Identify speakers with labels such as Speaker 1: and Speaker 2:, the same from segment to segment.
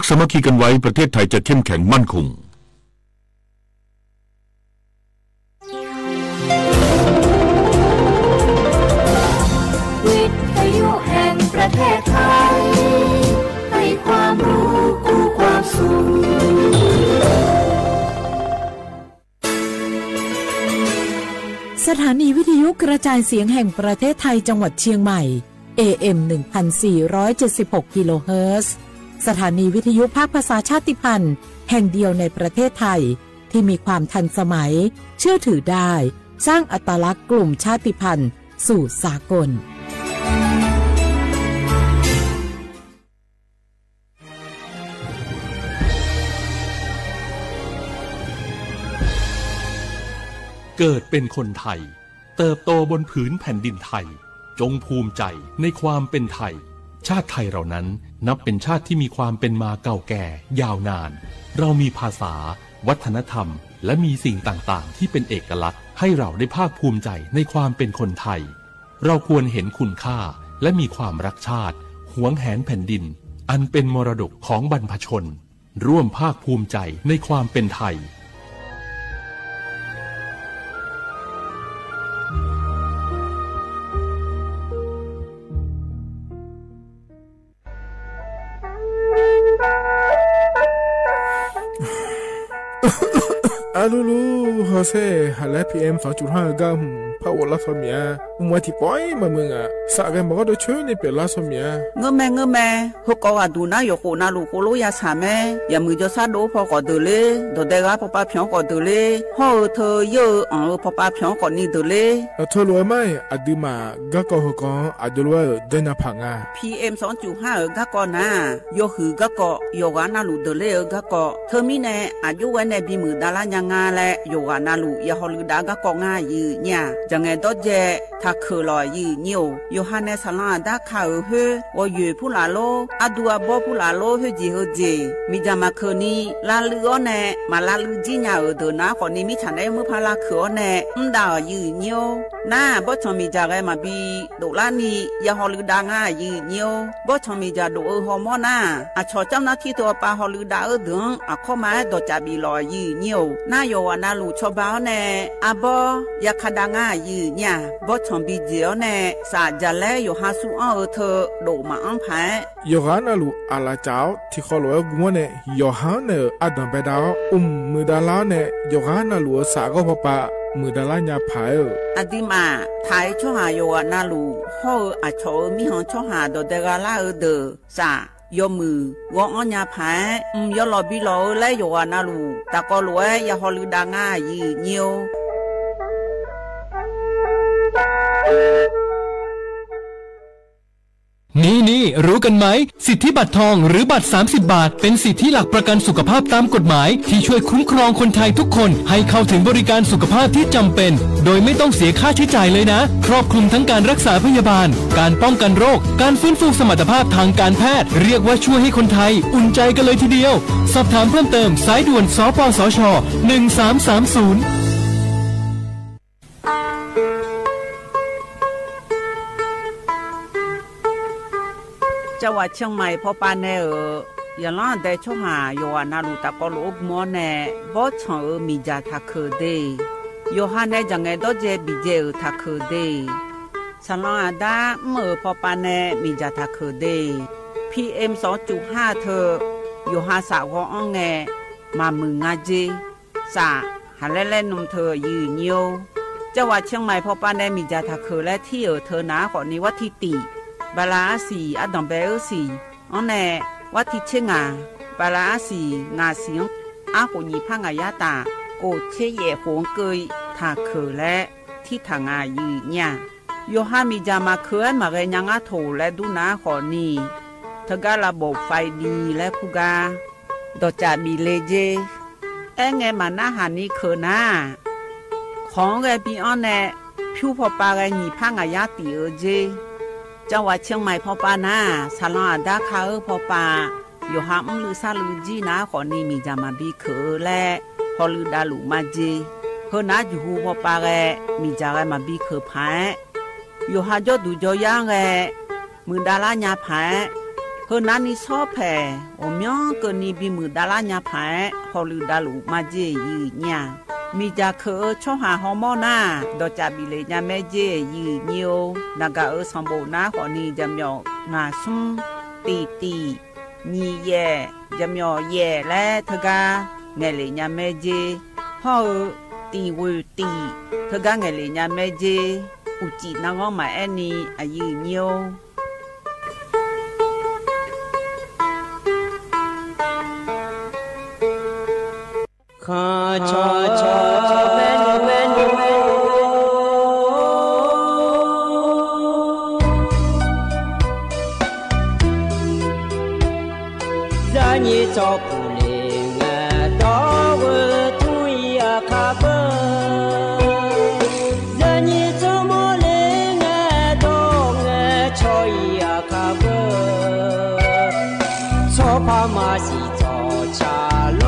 Speaker 1: สามัคคีกันไว้ประเทศไทยจะเข้มแข็งมั่นคง
Speaker 2: วิทยุแห่งประเทศไทยให้ความรู้กู้ความสุข
Speaker 3: สถานีวิทยุกระจายเสียงแห่งประเทศไทยจังหวัดเชียงใหม่ AM 1476 กิโลเฮิรตซ์สถานีวิทยุภาคภาษาชาติพันธุ์แห่งเดียวในประเทศไทยที่มีความทันสมัยเชื่อถือได้สร้างอัตลักษณ์กลุ่มชาติพันธุ์สู่สากล
Speaker 4: เกิดเป็นคนไทยเติบโตบนผืนแผ่นดินไทยจงภูมิใจในความเป็นไทยชาติไทยเรานั้นนับเป็นชาติที่มีความเป็นมาเก่าแก่ยาวนานเรามีภาษาวัฒนธรรมและมีสิ่งต่างๆที่เป็นเอกลักษณ์ให้เราได้ภาคภูมิใจในความเป็นคนไทยเราควรเห็นคุณค่าและมีความรักชาติหวงแหนแผ่นดินอันเป็นมรดกของบรรพชนร่วมภาคภูมิใจในความเป็นไทย
Speaker 5: ลูฮอเซ่ฮัลโหล PM 2.5 กัมพาวลาสเมียมัวที่ปอยมามึงอ่ะสักแกบอกว่าโดยช่วยในเปลาสเมีย
Speaker 6: เงแม่ฮกว่าดูนะอยู่โคนาลูโคโลยาสาแม่อย่ามือจะซาโดพอก็เดเลยโดเดกาพอป้าเพียงก็เดเลยฮอเธอเยอะพอป้าเพียงก็นี่เดเลย
Speaker 5: เธอรวยไหมอดีมาก็ก็ฮกอดีรวยเดินพังอ่ะ
Speaker 6: PM 2.5 ก็ก็นะโยหือก็ก็โยกานาลูเดเลยก็ก็เธอมีแน่อายุวันในบีมือดารายังงาและโยกานาลูยาฮอลือดาก็ก็ง่ายยืเนี่ยจังไงดอเจถ้าคือลอยยืนิ่วโยฮันเนสลาดาข่าวเฮวอยู่ผู้ลาโลอดัวบผู้ลาโลเฮจีเฮจีมีจามาคืนนี้ลาลือเน่มาลาลือจีน่าเดินนะคนนี้มีฉันได้มือพาลาคือเน่ดาวยืนิ่วน่าบ่ชมีจากไอ้มาบีดูลานี่ยาฮอลือดาง่ายยืนิ่วบ่ชมีจากดูฮอร์โมน่าอาชอเจ้าหน้าที่ตัวปาฮอลือดาเดินอาข้อมาดอจับบีลอยยืนิ่วน่าโยวานาลูชอบาเน่อาบ่ยาคดาง่ายยืเนี่ยบ่ชมีเจียวเน่สาจะแลอยู่หาสู้อ้อเธอโดมาอันพาย
Speaker 5: โยฮานาลูอาลาเจ้าที่เขาลอยกัวเน่โยฮาเนอดัมเบดาวมือดาลาเน่โยฮานาลูสาก็พอปะมือดาลาญาพาย
Speaker 6: อดีมาไทยช่อหาโยนาลูพ่ออาชอมีหองช่อหาโดเดกาลาเดอสายมือวงอัญญาพายยอลอบิโลและโยนาลูตะกอลวยยาฮอลือดาง่ายยืเนียว
Speaker 7: นี่รู้กันไหมสิทธิบัตรทองหรือบัตร30 บาทเป็นสิทธิหลักประกันสุขภาพตามกฎหมายที่ช่วยคุ้มครองคนไทยทุกคนให้เข้าถึงบริการสุขภาพที่จำเป็นโดยไม่ต้องเสียค่าใช้จ่ายเลยนะครอบคลุมทั้งการรักษาพยาบาลการป้องกันโรคการฟื้นฟูสมรรถภาพทางการแพทย์เรียกว่าช่วยให้คนไทยอุ่นใจกันเลยทีเดียวสอบถามเพิ่มเติมสายด่วนสปสช1330
Speaker 6: จังหวัดเชียงใหม่พอปานแน่อย่างล่าได้ช่วหาโยฮานาลูตะกอลูกมอแน่บ่ชอมีจาทักเคเดโยฮานแน่จังไงดอเจบิเจทักเคเดสลาดาเมื่อพอปานแน่มีจาทักเคเด PM 2.5 เธอโยฮาสาวอ้องแงมามึงงาเจสาหาเล่นนมเธอยืนโยจังหวัดเชียงใหม่พอปานแน่มีจาทักเคและที่เธอนาขอนี้วัดทิติบาลาสีอดัมเบลสีอันแน่วัดที่เชงาบาลาสีงาเสียงอาหุญีพังอายาตาโกเชเย่หงเกยทาเคและที่ทางอายืเนี่ยโยฮามีจามาเคลื่อนมาเรยังอาโถและดูนาขอนีเธอก็ระบบไฟดีและคุกาดอจาบีเลเจไงมาหน้าหานี้เคนาของไงปีอันแน่ผิวพอปาไงญีพังอายาตีเจจังหวัดเชียงใหม่พอปานาสาลาดาคาพอปาอยู่หามลือซาลือจีนาขอนี่มีจามาบีเคและพอลือดาลุมาจีเฮนาอยู่หูพอปาแกมีจาแกมาบีเคพายอยู่หาจอดูจอย่างแกมือดาลาญาพาย เฮือนั้นนี่ชอบแผ่โอมยองเกินนี่บีมือดาลาญาไผฮอลือดาลูมาเจยืญามีจาเคอช่อหาฮอมอนาดอจาบิเลญาแม่เจยืเนียวนากาสมบูนาขอนี่จำยองงาซุมตีตีนีแย่จำยองแย่และทกาไงเลยญาแม่เจฮอตีวตีทกาไงเลยญาแม่เจอุจินางอมาแอนี่อายืเนียว
Speaker 8: ข้าชอแม่นจานี่จอผู้เลงดอวทุยคาเบจานี่จอโมเลงดองชอยคาเบชอพามาสิจอชาโล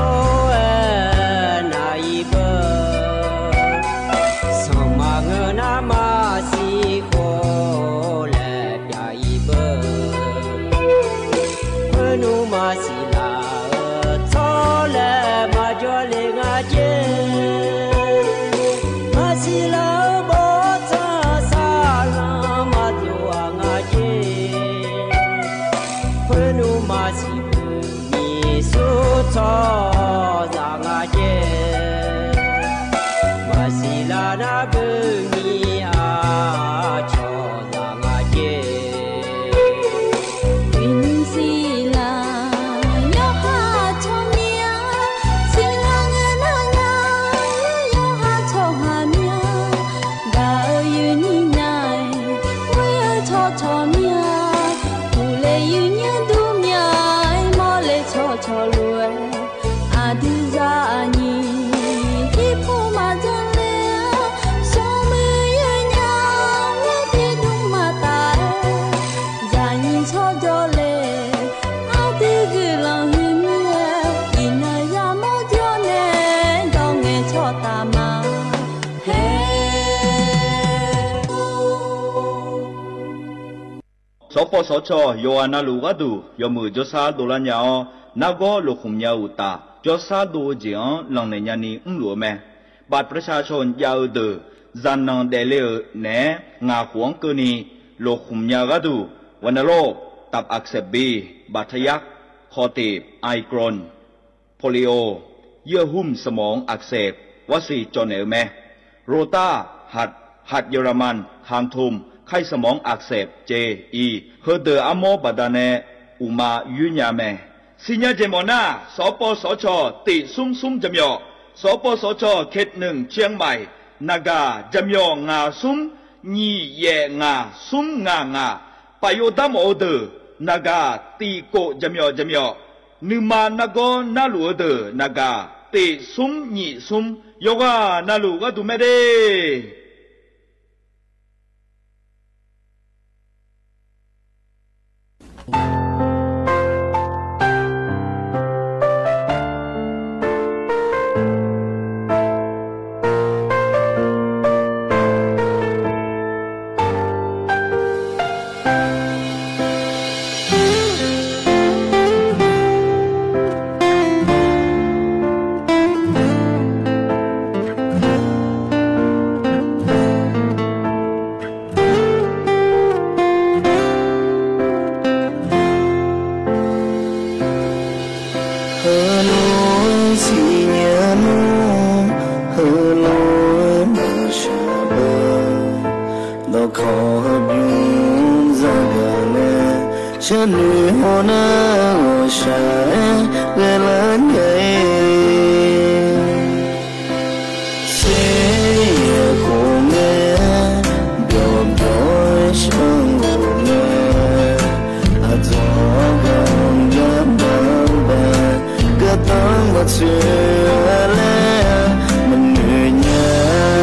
Speaker 9: สปสชโยอานาลูกาดูยมือจสาโดลัญญานาโกลุคุมยาอุตาจสาโดเจียงหลังในยานีหลัวแม่บัตรประชาชนยาวเดอจันนังเดเลเนงาหวงเกนีลุคุมยากาดูวันโรคตับอักเสบบีบาดทะยักคอตีบไอกรอนโพลิโอเยื่อหุ้มสมองอักเสบวสีจอนเอลแม่โรตาหัดเยอรมันคางทุมไข้สมองอักเสบเจอีเฮเดออโมบาดาเนอุมายุญญาแม่สิญญาเจมอนาสปสชติซุ่มจำยอสปสชเขตหนึ่งเชียงใหม่นากาจำยองาซุ่มญีเยงาซุ่มงปายดามโอเดนากาตีโกจำยอนึมานาโกนาลูเดนากาติซุ่มญีซุ่มโยกานาลูกาดูเมเดฉันหัวหน้าชายเวลาไหนเสียคงเมื่อยอมโดยช่างหัวเมื่ออาจจะกังยับบังเบก็ต้องมาเชื่อแล้วมันเหนื่อยยาก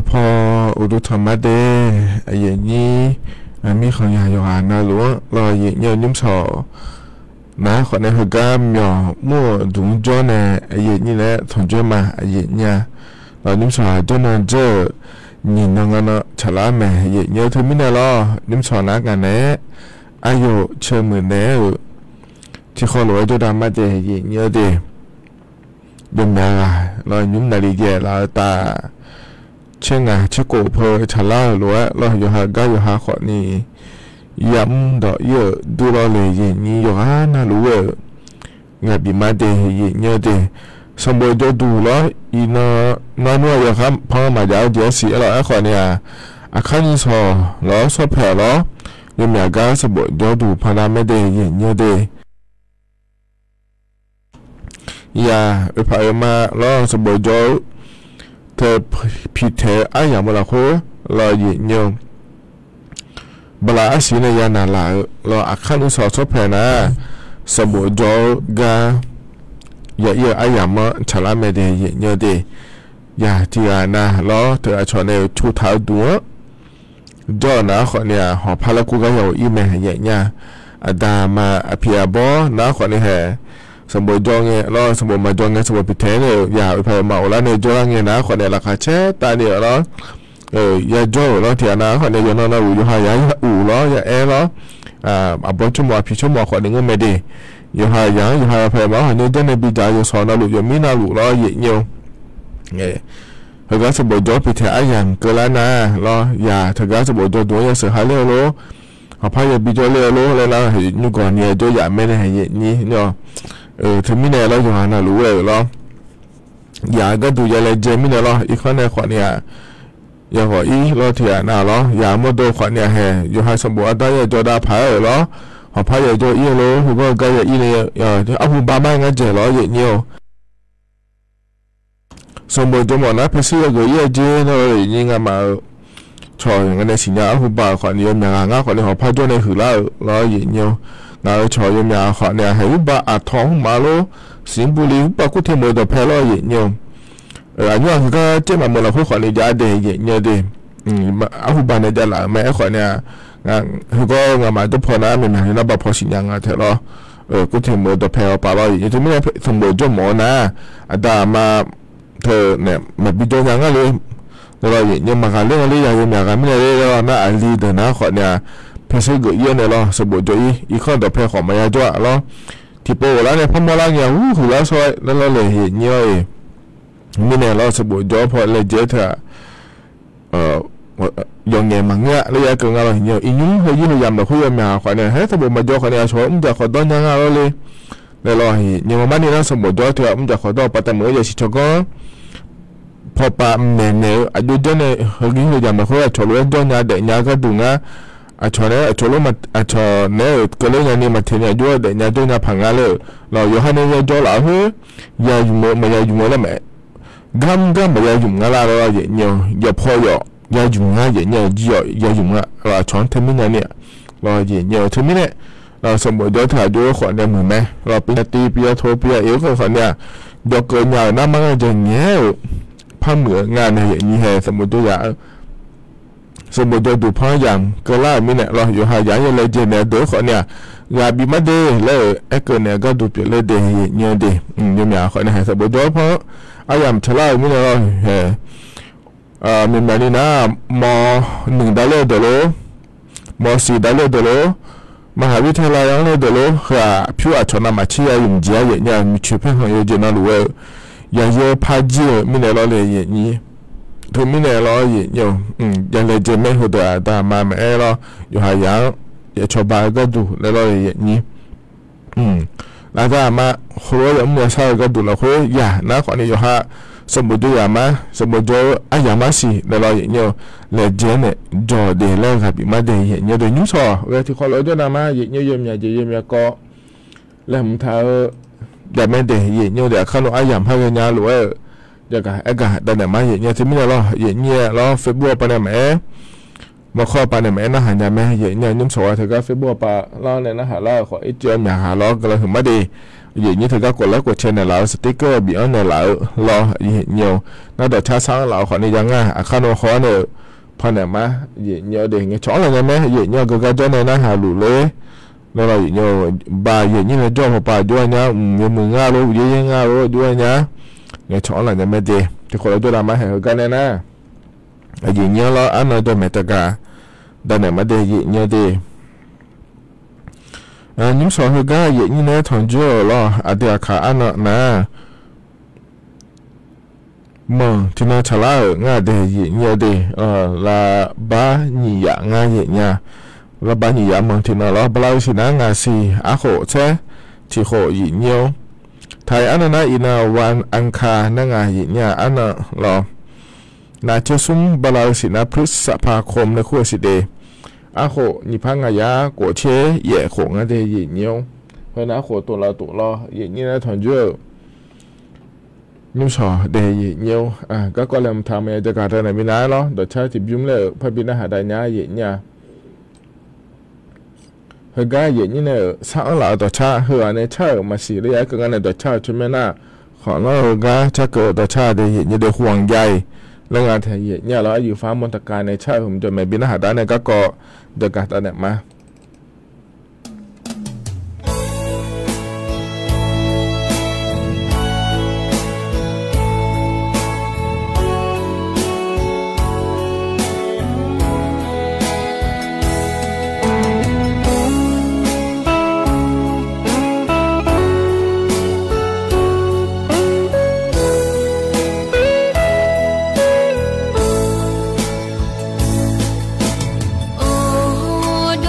Speaker 5: พออุดุธรรมะเดอย่างนี้มีของยาโยหานาหลวงรออย่างเงี้ยนิ่มสอนะคนในหัวกามหยอมั่วดุงจ้อเนี่ยอย่างนี้แหละถอนจ้อมาอย่างเงี้ยเรานิ่มสอจ้อนั่นเจอnhìn năng nó chả lá mẹ vậy nhớ thứ mình lo điểm sò nát ngàn né ai dụ chơi mười né chỉ khó lỗi cho đam mê vậy nhớ đi đừng mẹ lo nhúng này đi về là ta chơi ngà chơi cổ phơi chả lá lỗi lo dù hà gái dù hà khó ni yếm đỏ dơ đưa lo lì gì như dù hà na lúa ngà bị mê vậy nhớ đi xong rồi cho đủ đó nó nuôi được không phong mà giáo dễ xỉ là khỏi nè khăn sò nó sắp hè nó nhưng nhà ga sẽ bộ cho đủ paramede như thế ya phải mà nó sẽ bộ cho thế bị thế ai làm là khó là gì nhiều bala xí này ya nà là lo khăn sò sắp hè nè sẽ bộ cho ga giờ ai làm mà chả làm mấy đề nhớ đề giờ thì na lo từ chỗ này thu thảo đũa do nó khỏi nè họ phá là cố gắng hiểu email vậy nha đà mà phía bó nó khỏi nè hè sầm bồi do nghe lo sầm bồi mà do nghe sầm bồi bị thế này giờ phải mạo là này do nghe nó khỏi nè là khá chết tại địa đó giờ do nó thì nó khỏi nè do nó ủ hai giá ủ nó giờ nó bó chung mò phía chung mò khỏi nè mấy đề giờ hai giá giờ hai phải bảo hình như cái này bị trả giờ sò nó lụt giờ mí nó lụt nó vậy nhiều thời gian sẽ bồi cho bị thế ai rằng cơ lá na lo giờ thời gian sẽ bồi cho tuổi giờ sự hái leo lố họ phải giờ bị cho leo lố lên là thì như còn nhiều cho giảm mấy này vậy nhỉ nhở thì mí này lo giờ là lú rồi lo giờ cái tuổi giờ là chơi mí này lo ít khoản này khoản này giờ hỏi ý lo thì nào lo giờ mua đồ khoản này hè giờ hai sầm bồi ở cho đa phải rồi lo họ phải giờ cho ý lố thì có cái ý này thì ông ba mai ngay chơi lo vậy nhiều xong rồi cho mọi người phải sửa cái ý chứ thôi nhưng mà trời cái này chỉ nhà ông bà khoản nhiều nhà ngã khoản này họ phải cho này thử là lo vậy nhiều nào trời nhiều nhà khoản này hay bà thong mà lo xin bù lý bà cũng thêm một đợt phải lo vậy nhiều anh nói cái chế mà một là khoản này giá đề vậy nhiều đi mà ông bà này giá là mẹ khoản này có ngà mà tôi phò na mình hay là bà phò xin nhang thế lo cũng thêm một đợt phải bà lo vậy thì mình phải thằng bố cho mỏ na đã mà thợ nè mà bị cho nhang luôn rồi vậy nhưng mà cái lượng lý do nhà cái mình đây nó ăn đi từ nó khỏi nhà phải sử dụng yên này lo sử dụng cho ý con đợt phải khỏi mà cho lo thì bộ lá này phong bao la nhiều hú lá soi nó là hiện nhiều mình này lo sử dụng cho phải là dễ thà dọn nhẹ mặn nhá lấy ra cần là nhiều ý nhúng hơi dưới hơi dầm được hơi mà khỏi này hết sử dụng mà cho khỏi này số ông giờ khỏi đó nhang rồi đi đây lo thì nhưng mà mấy này nó sử dụng cho thì ông giờ khỏi đó bắt đầu mới giờ chỉ cho cóพอปะเมเนอายุเจเนี่ยเฮ้ยเราจะมาคุยกับชาวบ้านเนี่ยเด็กเนี่ยก็ดูง่ะชาวเนี่ยชาวลูกมาชาวเนี่ยก็เลยเนี่ยมาเที่ยวด้วยเด็กเนี่ยด้วยเนี่ยพังงาเลยเราอยู่ให้เนี่ยจ่อหล่าเฮ้ยยาอยู่มั้ยไม่ยาอยู่มั้ยละแม่กำไม่ยาอยู่งั้นละเราอย่างเงี้ยอย่าพอยยาอยู่งั้นอย่างเงี้ยยาอยู่งั้นเราชวนเทมิเนี่ยเราอย่างเงี้ยเทมิเนี่ยเราสมบูรณ์ด้วยถ่ายด้วยขวดเนี่ยเหมือนไหมเราปีตีปีโทปีเอวก็ขวดเนี่ยยกเกินใหญ่น้ำมันจะเงี้ยผ้าเหมือนงานในอย่างนี้แห่สมมติตัวอย่างสมมติตัวดูผ้าอย่างก็ล่าไม่เนี่ยเราอยู่หาอย่างอะไรเจเนี่ยเดี๋ยวขอเนี่ยงานบีมาเดย์แล้วไอ้เกินเนี่ยก็ดูเปลี่ยนเลยเดย์เนี่ยเดย์ยังอยากขอเนี่ยสมมติตัวเพราะไอ้ยามชะล่าไม่เนี่ยเราแห่มีแบบนี้นะม.1 ได้เลยเดี๋ยวม.4 ได้เลยเดี๋ยวมหาวิทยาลัยยังเลยเดี๋ยวค่ะผิวอัจฉริยะมาเชี่ยยุ่งเจียอย่างเนี่ยมีชื่อเพื่อนของยูเจน่ารู้อย่าเยอะพาจีไม่ได้ล้อเลยอย่างนี้ทุกไม่ได้ล้ออย่างเดียวยังเลยจะไม่หัวแต่มาไม่ล้ออยู่หายางอย่าชอบบ้าก็ดูแล้วล้ออย่างนี้แล้วก็มาหัวแล้วมันจะเศร้าก็ดูแล้วหัวอย่านะคนนี้อยู่หาสมบูรณ์ด้วยมาสมบูรณ์ด้วยอามาสิแล้วล้ออย่างเดียวเลยเจเนี่ยจอเดแล้วครับมาเดอย่างเดียวโดยยุ่งซอเวลาที่เขาล้อด้วยนะมาอย่างเดียวยังก็แล้วมันเท่าแต่ไม่ได้อย่างเงี้ยเดี๋ยวเขาเอาอย่างพายาหรือว่าอย่างกับไอ้กับแต่เนี่ยมาอย่างเงี้ยที่ไม่ได้หรออย่างเงี้ยหรอเฟซบุ๊กไปเนี่ยแม่มาข้อไปเนี่ยแม่น่าหันยังแม่อย่างเงี้ยยุ่งสวยเธอก็เฟซบุ๊กไปเล่าเนี่ยนะหาเล่าขอไอ้เจ้าอยากหาล้อก็เลยถึงไม่ดี vậy như thực ra của lấy của trên này là sticker bị ở này là lo nhiều nó đợt cha sáng là khỏi này chẳng à khăn khó nữa phần này mà vậy nhiều để nghe chó là nghe mấy vậy nhiều cái chỗ này nó hà lù lê nó là vậy nhiều bà vậy như là cho một bà đuôi nhá nhiều mười nga luôn vậy nga luôn đuôi nhá nghe chó là nghe mấy gì thì khỏi tôi làm mấy hàng cái này nè vậy nhiều lo ăn ở đây mẹ ta cả đây này mà đây vậy nhiều đi những số hơi gà vậy như này thằng chưa lo ở đây cả ăn nè mà thì nó trả lại nga để vậy nhiều đi là ba nhị dạ nga vậy nha là ba nhị dạ mà thì nó lo bao nhiêu là nga xì khổ chứ chỉ khổ vậy nhiều thầy ăn nó inaวันอังคารนั่งไงเนี่ยอันน่ะหรอน่าจะซุ้มบาลาสินะพฤษภาคมในขั้วสิเดโหนี่พังงายากัวเชยเย่ของอะไรอย่างเงี้ยเพราะนั้นโหตัวเราอย่างนี้นะถอนเยอะยุ่งชอเดย์อย่างเงี้ยก็เลยทำให้จะการอะไรไม่ได้หรอเดี๋ยวใช้จิบยุ่งเลยพอบินอาหารได้เนี้ยอย่างเงี้ยเฮ้ยก็อย่างนี้เนี่ยสร้างหล่อตัวชาเฮ้ยเนี่ยชามาสีระยะก็งั้นตัวชาใช่ไหมนะขอเราก็จะเกิดตัวชาเดย์อย่างนี้เดี๋ยวห่วงใยแล้วงานที่อย่างนี้เราอยู่ฟ้ามนตการในชาผมจะไม่บินอาหารได้เนี่ยก็เดี๋ยวการตัดเนี่ยมา
Speaker 2: โอ้ด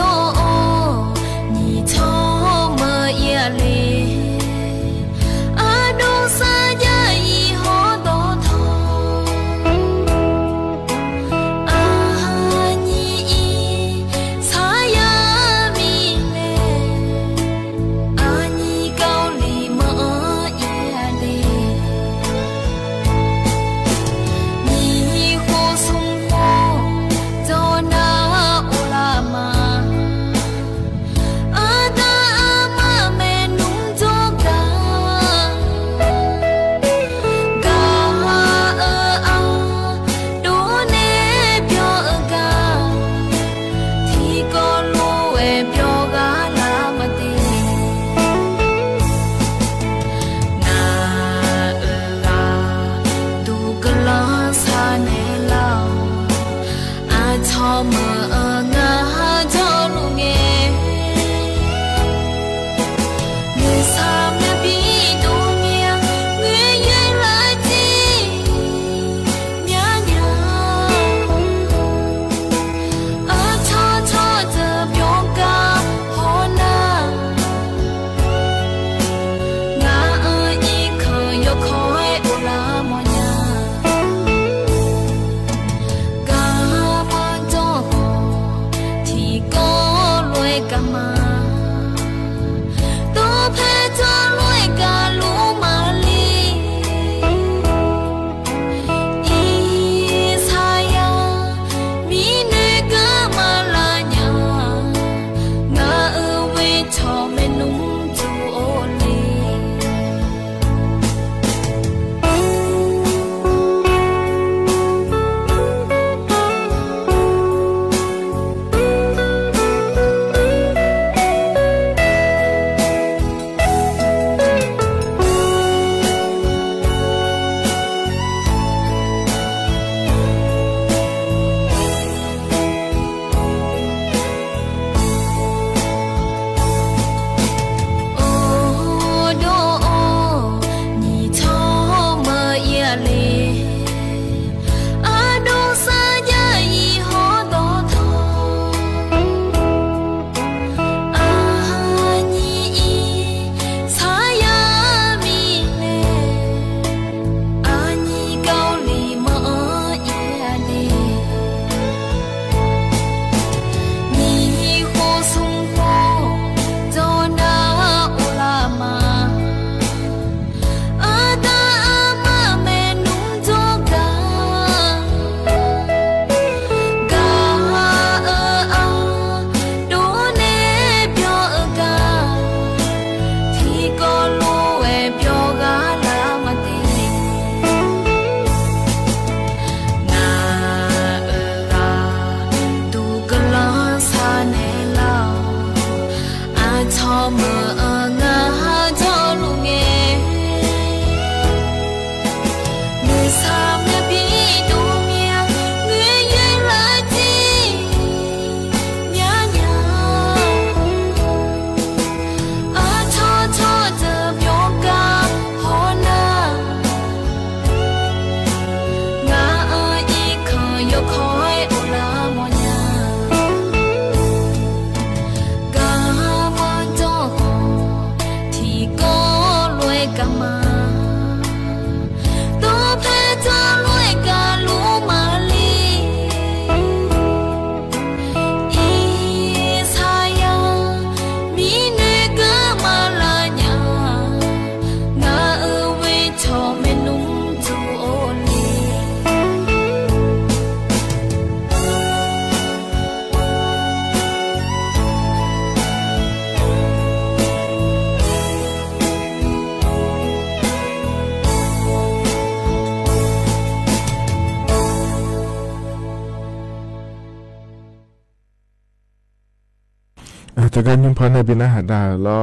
Speaker 5: แต่การยุ่งพอในปีหน้าหาดารอ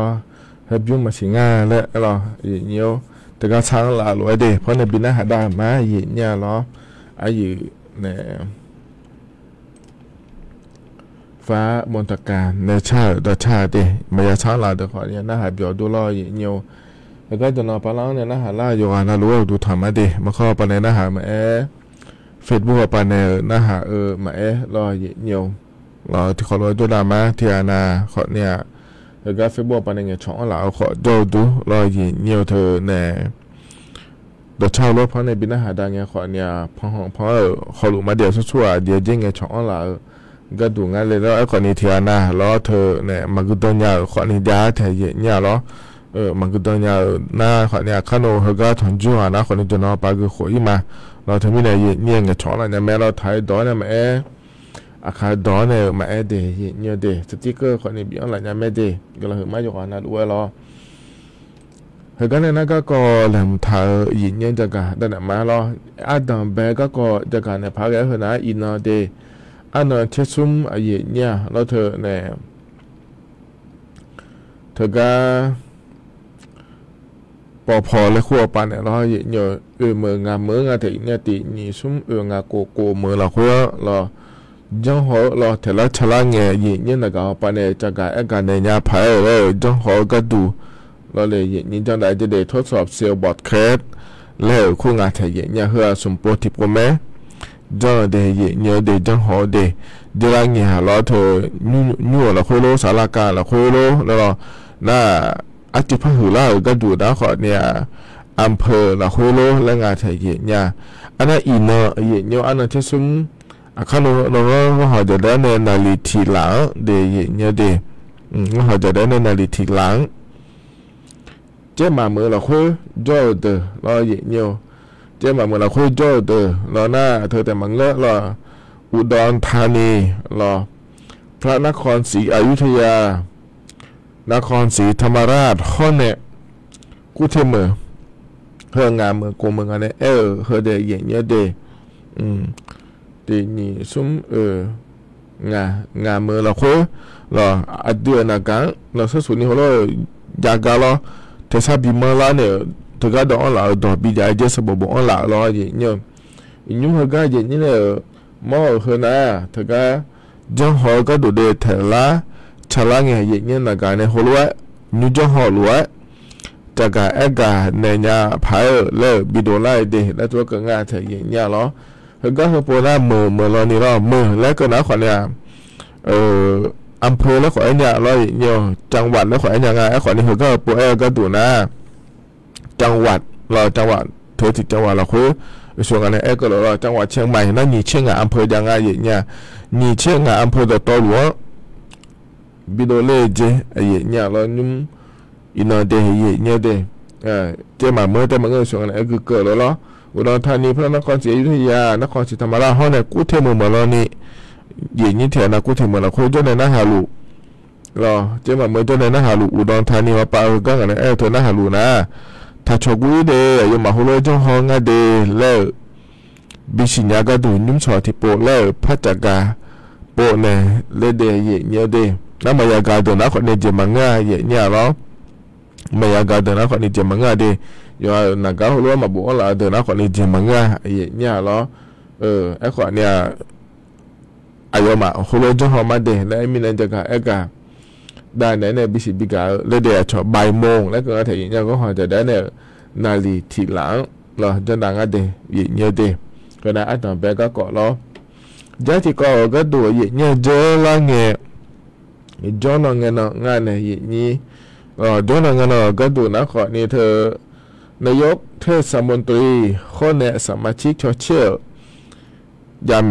Speaker 5: ให้ยุ่งมาสิงาและรออย่างเงี้ยแต่ก็ช้างลาลอยเดเพราะในปีหน้าหาดามาอย่างเงี้ยรออายุเนี่ยฟ้ามนตการในชาติชาติมายาช้างลาเดี๋ยวขอเนี่ยน่าหาเบียวดูรออย่างเงี้ยแล้วก็จะนอนปลาเนี่ยน่าหาล่าอยู่นะรู้ว่าดูทำมาดิมาเข้าไปในน่าหามาเฟซบุ๊กไปในน่าหามารออย่างเงี้ยรอที่เขาลอยตัวดามาที่อาณาขอเนี่ยแล้วก็เฟซบุ๊กไปในเงี้ยช่องเราขอดูรออย่างเงี้ยเธอเนี่ยเดี๋ยวเช่ารถเพราะในบินหาดังเงี้ยขอเนี่ยเพราะเขาหลุดมาเดี๋ยวชั่วเดี๋ยวยิ่งเงี้ยช่องเราก็ดูงั้นเลยแล้วไอ้คนนี้ที่อาณาแล้วเธอเนี่ยมันก็ต้องยาวขอนี้ยาแถวเนี่ยแล้วมันก็ต้องยาวหน้าขอเนี่ยข้าโนเขาก็ถอนจู่นะคนนี้จะนอนไปก็ขออีมาเราทำไม่ได้เงี้ยเงี้ยช่องเราเนี่ยแม้เราถ่ายดอนเนี่ยแม่อาคาดอนเนี่ยมาเดย์เนี่ยเดย์สติ๊กเกอร์คนนี้บีอะไรเนี่ยไม่เดย์ก็เราเห็นมาอยู่ก่อนนะด้วยรอเฮ้ยกันเนี่ยนะก็แหลมถ่ายยินเนี่ยจะกันแต่เนี่ยมาแล้วอาดัมเบก็จะกันเนี่ยพาแกเห็นนะอินเอาเดย์อันนั้นเชื่อซุ่มยินเนี่ยแล้วเธอเนี่ยเธอก็พอเลยขั้วปันเนี่ยเรายินเนี่ยเมืองงานถึงเนี่ยตีนี่ซุ่มงานโกเมืองเราขั้วเราจังหวะเราเทล่าชลาเงี้ยยินเนี่ยนะครับปันเนี่ยจะกันไอ้กันเนี่ยพายเลยจังหวะก็ดูเราเลยยินจังได้จะได้ทดสอบเซลล์บอร์ดแคสแล้วคู่งานไทยเนี่ยเฮือสมโพธิปแม่จังได้เนี่ยได้จังหวะได้เดี๋ยวเนี่ยเราเธอนู่เราคุยโลสารการเราคุยโลแล้วน่าอาจิพหือล่าก็ดูนะขอเนี่ยอำเภอเราคุยโลและงานไทยเนี่ยอันนั้นอินเนอร์เนี่ยอันนั้นที่ซุ้มข้าเราเขาจะได้ในนาฬิทีหลังเดี๋ยวเนี่ยเดี๋ยวเขาจะได้ในนาฬิทีหลังเจ้ามาเมื่อเราคุยโจ้เดอเราเนี่ยเจ้ามาเมื่อเราคุยโจ้เดอเราหน้าเธอแต่มังเลาะเราอุดรธานีเราพระนครศรีอยุธยานครศรีธรรมราชข้อเนี่ยกูเทเมื่อเฮืองานเมื่อกูเมืองอะไรเฮือเดี๋ยวเนี่ยเดี๋ยวตีนี่ซุ่มงานเมื่อเราคุยเราอัดเดือนนักการเราสุดนี่เราอยากกันเราเทศบิมาลาเนี่ยถึงก็ดองเราดอกบิดาเจสบบองเราเราอย่างเงี้ยยิ่งเขาก็อย่างนี้เนี่ยมอเฮน่าถึงก็จังหวะก็ดูเดือดเถละชะละเงี้ยอย่างเงี้ยนักการเนี่ยหัวล้วนยุ่งจังหวะล้วนจากการเอกาเนี่ยพายเลิกบิดไล่เดะแล้วตัวก็งานเถอะอย่างเงี้ยเนาะเขาก็เขาพูดว่าเมื่อเรานี่เราแล้วก็นะขวัญเนี่ยอำเภอแล้วขวัญเนี่ยเราเนี่ยจังหวัดแล้วขวัญยังไงขวัญนี่เขาก็พูดก็ดูนะจังหวัดเราจังหวัดเธอติดจังหวัดเราคือส่วนกันเนี่ยก็เราจังหวัดเชียงใหม่นั่นนี่เชียงอำเภอยังไงอย่างเงี้ยนี่เชียงอำเภอตัวหลวงบิดเล่เจอย่างเงี้ยเรานุ่มอินเดียอย่างเงี้ยเดเจ้ามาเมื่อแต่มาเงินส่วนกันเนี่ยคือเกิดแล้วเนาะอุดรธานีพระนครศรีอยุธยานครศรีธรรมราชห้องเนี่ยกู้เทมือมาแล้วนี่อย่างนี้เถอะนะกู้เทมือเราคุยจนในหน้าหาลูรอเจ้ามาเมื่อจนในหน้าหาลูอุดรธานีมาปาก็กันเนี่ยเธอหน้าหาลูนะถ้าชกุยเดยมาหัวเลยจังห้องเดแล้วบิชิญญาก็ดูนุ่มชอที่โปแล้วพัจจากาโปเนี่ยเลเดยเนี่ยเดน้ำมายากาเดินนักคนเนี่ยเจมังง่ายเนี่ยหรอมายากาเดินนักคนเนี่ยเจมังง่ายเดยอนักการหัวมาบอกว่าเดินนักคนนี้เจมังง่ายเนี่ยหรอไอ้คนเนี่ยอายุมาหัวเลยจังห้องมาเดแล้วมีนั่นจะกาไอ้กาได้เนี่ยบิสิบิกาเลเดยชอบบ่ายโมงแล้วก็ถึงเนี่ยก็หอจะได้เนี่ยนาลีทีหลังเราจะดังอะไรเนี่ยเดก็ได้อันต่อไปก็เกาะเราญาติก็ดูเนี่ยเจอละเงี้ยจอนเงี้ยเนาะงานเนี่ยนี่จอนเงี้ยเนาะก็ดูนะขอนี่เธอนายกเทศมนตรีคนเนี่ยสมาชิกชอเชื่อยามเ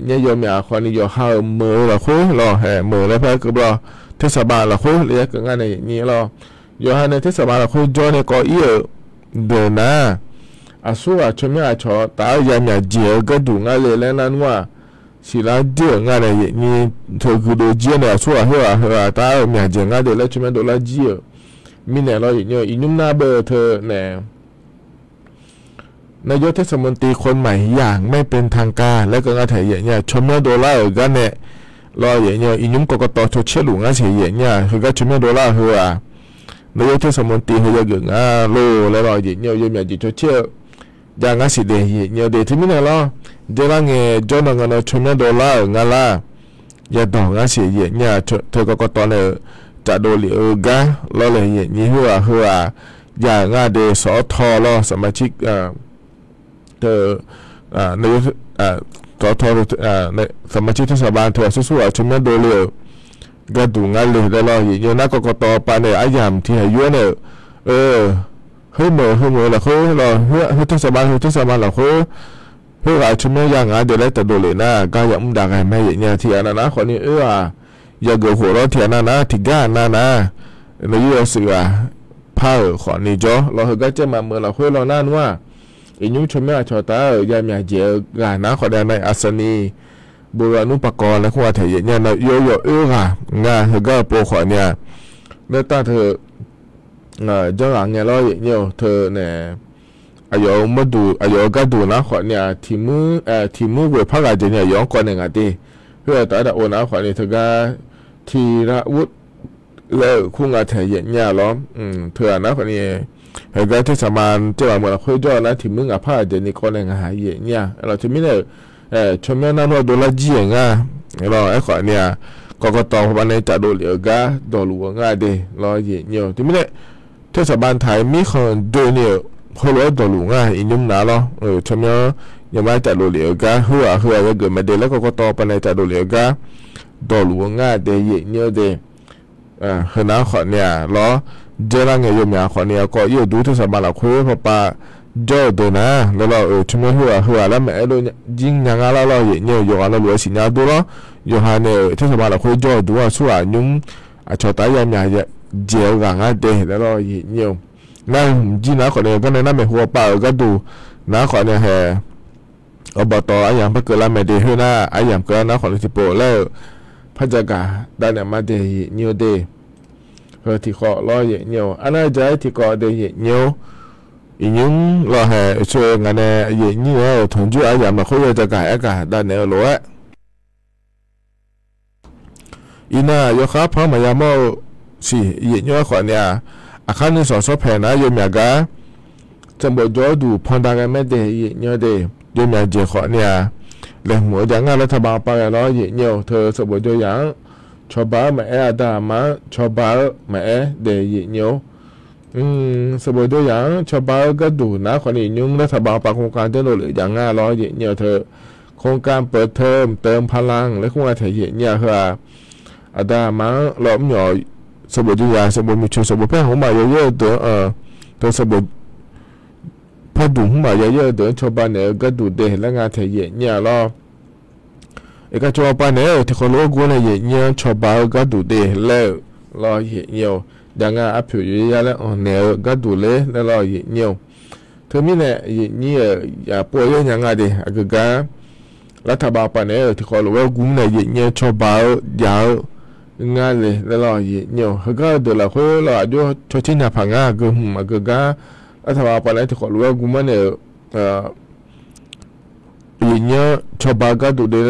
Speaker 5: นี่ยยอมอยากคนนี้ยอมหาเมื่อเราคุยเราแห่เมื่อแล้วเพื่อก็เราเทศบาลเราคุยเรียกงานเนี่ยนี่เรายอมในเทศบาลเราคุยจอนเนี่ยก็เยอะเดินนะอาสู้ชมยาชอตายามยาเจียก็ดูงานเลยแล้วนั้นว่าสิลาเดืองานเนี่ยนี่เธอคือดูเจียเนี่ยสู้เฮาตายามยาเจียงานเดี๋ยวแล้วชมดูแลเจียมีเนี่ยเราเนี่ยอินุ่มนาเบอร์เธอเนี่ยนายกเทศมนตรีคนใหม่อย่างไม่เป็นทางการและก็งานไทยเนี่ยชมโดล่ากันเนี่ย รออย่างเงี้ยอินุมกกตชดเชยหลวงอ่ะเสียอย่างเงี้ยคือก็ชุมดอลลาร์คืออ่ะนายกเทศมนตรีเขาจะเกิดโลแล้วรออย่างเงี้ยยังมีจิตชดเชยอย่างงั้นสิเดียอย่างเงี้ยเดี๋ยวที่มีเนี่ยรอเดี๋ยวละเงี้ยจนงั้นชุมดอลลาร์งั้นละอย่าดองงั้นเสียอย่างเงี้ยเธอกกตเนี่ยจะโดนเหลือกันรอเลยอย่างนี้คืออย่างงั้นเดี๋ยวสอทอรอสมาชิกเธอนายกต่อทอในสมาชิกเทศบาลเธอสู้ๆชุมโดเลียวก็ดูงานเลยได้รออย่างนักกตปานเนี่ยอายามที่ให้ยั่วเนี่ยเฮ้ยเหมือแล้วเขารอเฮ้ยเทศบาลแล้วเขาเฮ้ยชุมอย่างงานเดี๋ยวได้แต่โดเลยนะก็ยังไม่ได้ให้แม่อย่างเงี้ยที่อันนั้นนะคนนี้อย่าเกลือหัวเราที่อันนั้นนะที่ก้านนั่นนะในยุโรปเสือผ้าขอนี่จ้อเราก็จะมาเมื่อเราคุยเรานั่นว่าอินุชมชอตายามยาเจอกานะขอได้ในอัศนีบุราณุปกรณ์และขวาเถียเนี่ยโยงาเธอก็โปรขอเนี่ยเมื่อตาเธอเจ้าหลังเนี่ยเราเนี่ยเธอเนี่ยอายุมาดูอายุก็ดูนะขอเนี่ยทีมือเวพักอาจจะเนี่ยย้อนก่อนหนึ่งอ่ะดิเพื่อแต่โอนะขอเนี่ยเธอก็ทีละวุฒิแล้วคู่งานเถียเนี่ยล้อมเธอนะขอเนี่ยเฮ้ยก็ที่สมานเจ้าเหมือนเราคุยด้วยนะที่มึงกับพ่อเดี๋ยวนี้คนยังหายเนี่ยเราจะไม่ได้ชมนั่นว่าดูแลจีเองเราไอ้ขอเนี่ยก็ต่อวันนี้จะดูเหลือก็ดูหลวงง่ายดีรอเนี่ยที่ไม่ได้เทศบาลไทยมีคนดูเนี่ยพอรู้ดูหลวงง่ายอินุ่มหนาเนาะชมยังไม่จะดูเหลือก็หัวก็เกิดมาเดี๋ยวแล้วก็ต่อวันนี้จะดูเหลือก็ดูหลวงง่ายดีเนี่ยดีเฮ้ยนะขอเนี่ยรอเจริญเงี้ยมีขอเนี่ยก็ยืดดูที่สบายละคุยเพราะป้าจอดนะแล้วเราชั่วโมงหัวแล้วแม่เรายิงยังไงเราเนี่ยอยู่กันเราเหลือสินะดูแล้วอยู่หาเนี่ยที่สบายละคุยจอดดูว่าส่วนยุ่งชดตายยังไงเจียวกันอ่ะเดี๋ยวแล้วเราเนี่ยนั่นจีน่าขอเนี่ยก็ในนั้นไม่หัวป้าก็ดูนะขอเนี่ยแห่อบตไอ้ยังเพิ่งเกิดแล้วไม่ได้เฮ้ยนะไอ้ยังเกิดนะขอเลยที่โปรแล้วพระจักรได้เนี่ยมาเดี๋ยวเนี่ยเดี๋ยวที่ขอรอเนี่ยอันนั้นใจที่ขอเดี๋ยวเนี่ยอินุมรอให้ช่วยงานเนี่ยเนี่ยถงจุอาอย่างมาคุยจะการกันได้เนี่ยรู้อ่ะอิน่ายกครับพระมายามอสิเนี่ยขอเนี่ยอาคารนี้สอบแผนนะยมยากะจำบ่จอดูพอนดากันไม่ได้เนี่ยเดยมยาเจขอเนี่ยแหล่งหัวอย่างงานรัฐบาลไปแล้วเนี่ยเธอสมบูรณ์ตัวอย่างชาวบ้านมาดามาชาวบ้านมาเดยเนี่ยสมบูรณ์ตัวอย่างชาวบ้านก็ดูนะคนนี้ยุ่งรัฐบาลปากโครงการเดินหรืออย่างง่ายร้อยเนี่ยเธอโครงการเปิดเทอมเติมพลังและโครงการถ่ายเนี่ยคืออาดามาล้อมหน่อยสมบูรณ์ตัวอย่างสมบูรณ์มีชุดสมบูรณ์แพร่ของมาเยอะๆตัวสมบูรณ์พอดูของมาเยอะๆเดินชาวบ้านเนี่ยก็ดูเด่นและงานถ่ายเนี่ยรอเอกชนบ้านเนี่ยที่เขารู้กันเนี่ยชาวบ้านก็ดูเด่นแล้วรอเนี่ยดังนั้นอัพอยู่ยาแล้วเนี่ยก็ดูเลยแล้วรอเนี่ยเธอมีเนี่ยอย่าป่วยยังไงดิอาก็การรัฐบาลปานเนี่ยที่เขารู้ว่ากุ้งเนี่ยชาวบ้านยาวงานเลยแล้วรอเนี่ยเขาก็เดี๋ยวเราคุยเราดูชดเชยหน้าพังก็อาก็การรัฐบาลปานเนี่ยที่เขารู้ว่ากุ้งมันเนี่ยเนี่ยชาวบ้านก็ดูเดี๋ยว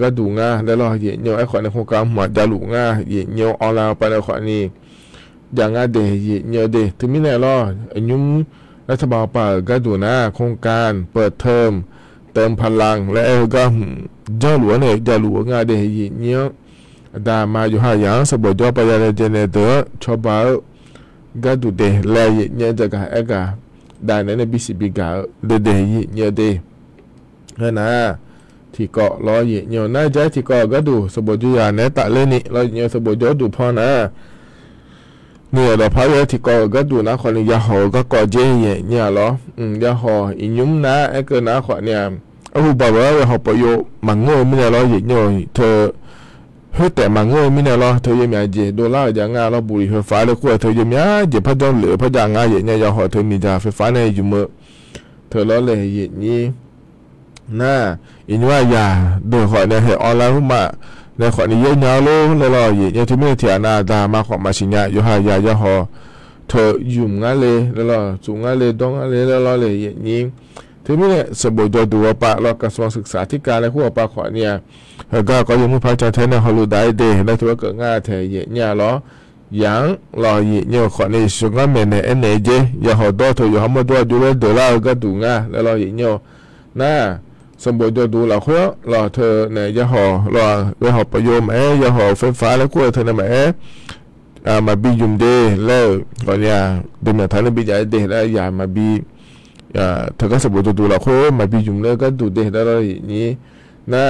Speaker 5: ก็ดูงานแล้วรอเนี่ยไอ้คนในโครงการมาจะรู้งานเนี่ยออนไลน์ปานเนี่ยคนนี้อย่างงั้นเดี๋ยวเนี่ยเดี๋ยวถึงมีแน่รอยุ่งรัฐบาลป่าก็ดูนะโครงการเปิดเทอมเติมพลังและก็เจ้าหลวงเนี่ยจะหลวงงานเดี๋ยวเนี่ยดามาอยู่หาอย่างสบายไปเลยเจเนเตอร์ชาวบ้านก็ดูเดี๋ยวแล้วเนี่ยจะกันได้ในบีซีบีก็เดี๋ยวเนี่ยเดี๋ยวนะที่เกาะรอเนี่ยน่าจะที่เกาะก็ดูสบายอยู่อย่างนี้ตัดเลยนี่เราเนี่ยสบายดูพอนะเนี่ยเราพายที่ก็ดูนะคนยาหอก็ก่อเจเนี่ยหรอยาหออินุมนะไอ้เกินนะขอเนี่ยบอกว่าเขาไปโยมังโง่ไม่ได้หรอเนี่ยเธอเฮ้ยแต่มังโง่ไม่ได้หรอเธอยังมีเจดอลลาร์อย่างงาเราบุรีไฟฟ้าเลยกว่าเธอยังมีเจพัดดอนเหลือพัดยางงาเนี่ยยาหอเธอมีจ่าไฟฟ้าในอยู่เมื่อเธอล้อเลยนี่น่าอินว่ายาโดยขอเนี่ยให้ออนไลน์มาในขอนี้เยอะๆเลยรออย่างที่ไม่เถียนาดามาขอมาชิญญาอยู่หายายาหอเธอยุ่งงั้นเลยแล้วรอสูงงั้นเลยต้องงั้นเลยแล้วรอเลยอย่างนี้ ทีนี้เนี่ยสมุดดูปะเรากระทรวงศึกษาธิการและผู้ปะขอเนี่ยก็ยังไม่พอใจแท้ในฮอลลูได้เดและถือว่าเกิดง่ายแท้เยี่ยเนี่ยล้อยังรอยี่เนี่ยขอในช่วงนั้นในNAJอย่าหอดตัวอย่าหอมาตัวดูเลย$ก็ดูง่ายแล้วรอยี่เนี่ยน่าสมบูรณ์ดูเราเขารอเธอเนี่ยอย่าหอรอไปหอประโยชน์อย่าหอไฟฟ้าแล้วก็เธอเนี่ยมาบียุมเดแล้วก่อนเนี่ยเดิมเนี่ยท่านบีใหญ่เดแล้วอย่ามาบีเธอก็สมบูรณ์ดูเราเขามาบียุมแล้วก็ดูเดแล้วอย่างนี้น่า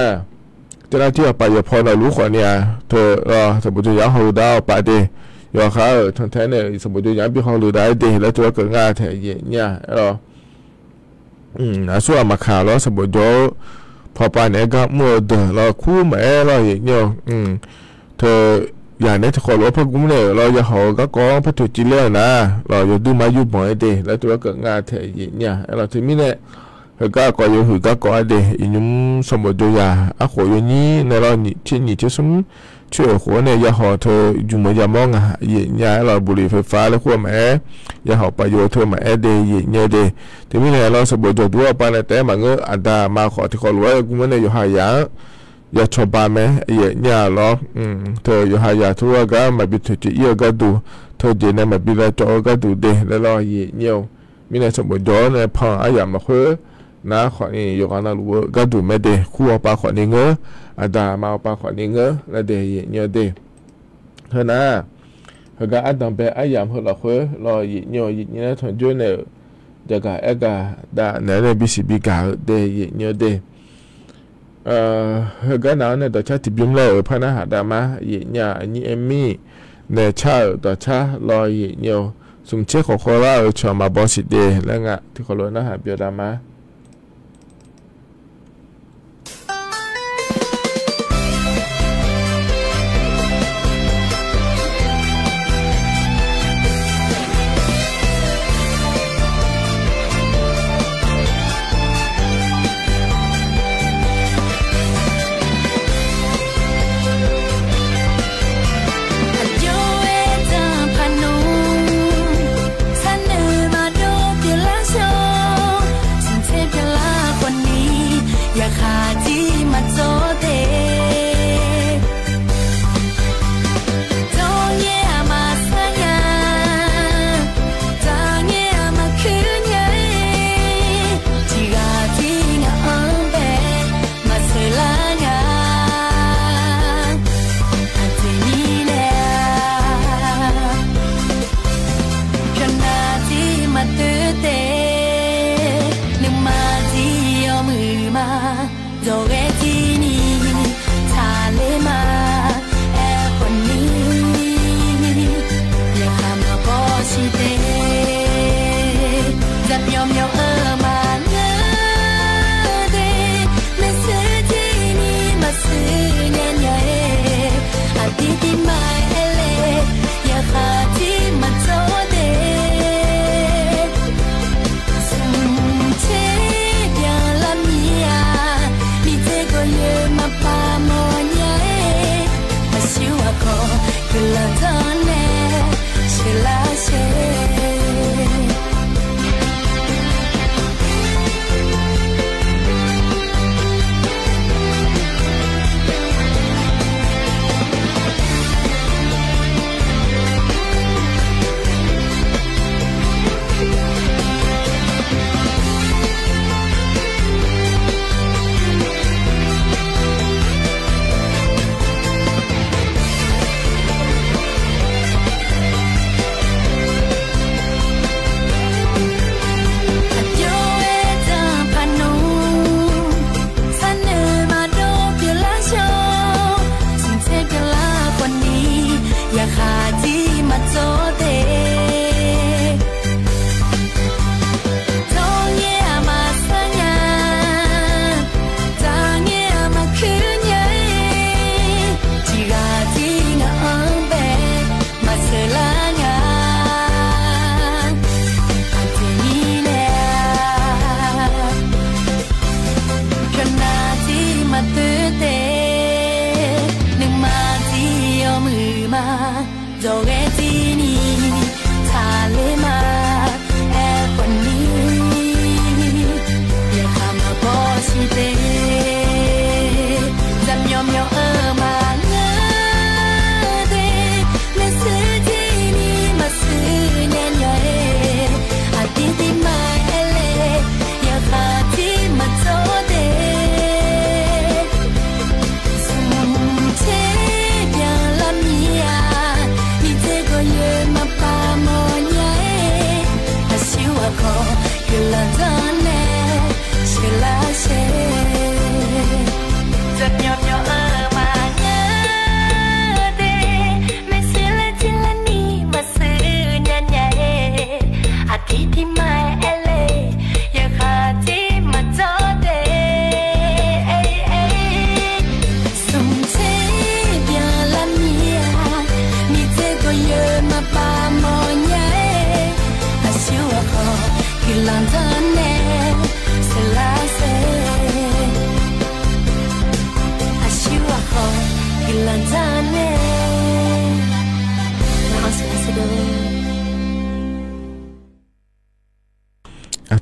Speaker 5: เจ้าหน้าที่ไปอย่าพอเรารู้ก่อนเนี่ยเธอรอสมบูรณ์อย่าหอดาวไปเดอย่าเขาทั้งแท้เนี่ยสมบูรณ์อย่าบีหอดได้เดแล้วตัวเกิดง่ายแท้เนี่ยรอส่วนมาข่าวแล้วสมบูรณ์พอไปเนี่ยก็มัวเดเราคู่แม่เราอย่างเงี้ยเธออย่างนี้ถ้าขอรู้พวกกูเนี่ยเราจะหอก็ก้องพัฒจิเล่นะเราจะดูมาอยู่บ่อยเดแล้วตัวเกิดงานเทเนี่ยเราถึงมิเนี่ยก็อยู่หือก็เดอีนุ่มสมบูรณ์ยาอ่ะขออยู่นี้ในเราที่สมช่วยหัวเนี่ยอย่าหอเธออยู่เหมือนอย่ามองเนี่ยเราบุหรี่ไฟฟ้าแล้วขั้วแม่อย่าหอประโยชน์เธอมาเดเนี่ยเดถึงมิเนี่ยเราสมบูรณ์ด้วยไปในแต่มาเงืออันดามาขอที่ขอรู้ว่ากูเนี่ยอยู่หายาอย่าชอบบ้านไหมเนี่ยหรอเธออยู่หายาทั่วก็มาบิดจุดเยอะก็ดูเธอเจนมาบิดแล้วจอก็ดูเดแล้วรอเนี่ยมีในสมบูรณ์ย้อนในพังอายามาเพื่อนะขอนี่อยู่กันนะรู้ก็ดูไม่เดคู่ปลาขอนี่เงืออันดามาปลาขอนี่เงือแล้วเดเนี่ยเดเธอนะเธอก็อันดับเป็นอายามเพื่อเราเพื่อรอเนี่ยทนจุนเนี่ยจะก็ได้เนี่ยบิสิบิกาเดเนี่ยเดก็น้าเนี่ยต่อชาติบิมเลยพระนาหาดามาเนี่ยนี่เอมี่เนี่ยชาต่อชารอเนี่ยสุ่มเช็คของโคราชชมาบอสิเดแล้วงะที่โคราชนาหาเบียดามา
Speaker 2: ย